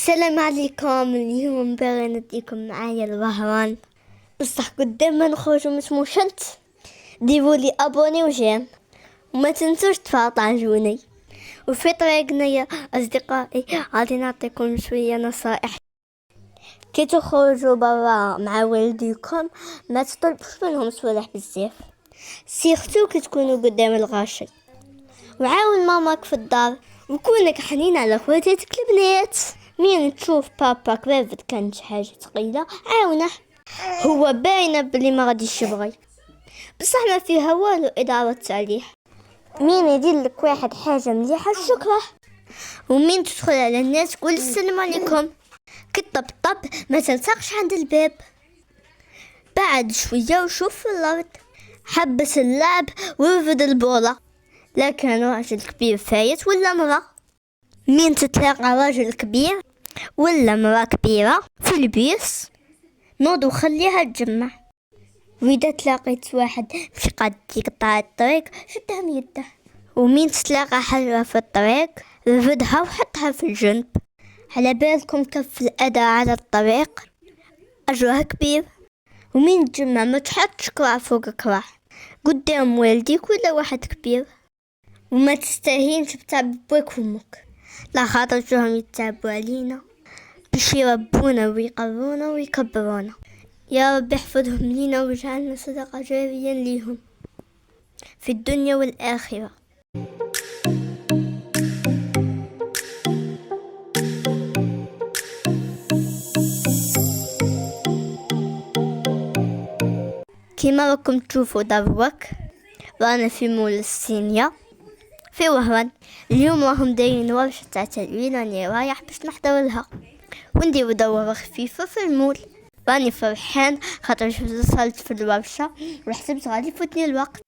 السلام عليكم. اليوم باغي نديكم معايا الوهران، بصح قدام ما نخرجوا مش مشنت ديرولي ابوني وجيم، وما تنسوش تفرطاجوني. وفي طريقنا يا اصدقائي غادي نعطيكم شويه نصائح كي تخرجوا برا مع والديكم. ما تطلبوش منهم صوالح بزاف، سيرتو كي تكونوا قدام الغاشي. وعاون ماماك في الدار، وكونك حنين على خواتاتك البنات. مين تشوف باباك رافد كانت حاجة ثقيلة عاونه، هو باينة بلي ما غاديش يبغي، بصح ما فيها والو إذا عرضت عليه. مين يدير لك واحد حاجة مليحة شكره، ومين تدخل على الناس قول السلام عليكم، كطبطب ما تلصقش عند الباب. بعد شوية وشوف في الأرض، حبس اللعب ورفد البولة. لا كان راجل كبير فايت ولا مرة. مين تتلاقى راجل كبير ولا مرة كبيرة في البيس نوض وخليها تجمع. وإذا تلاقيت واحد مش قد يقطع الطريق شدها من يده. ومين تتلاقى حاجة في الطريق رفدها وحطها في الجنب. على بالكم كف الأذى على الطريق أجره كبير. ومين تجمع ما تحطش كراع فوق كراع قدام والديك ولا واحد كبير. وما تستهينش بتعب بوك وامك، لا خاطر جوهم يتعبوا علينا باش يربونا ويقرونا ويكبرونا. يا رب يحفظهم لينا ويجعلنا صدقة جارية ليهم في الدنيا والآخرة. كما راكم تشوفوا دروك رانا في مول الصينية في وهران. اليوم راهم دايرين ورشة تاع تلوين، راني رايح باش نحضر لها ونديرو دورة خفيفة في المول. راني فرحان خاطر وصلت في الورشة وحسبت غادي يفوتني الوقت.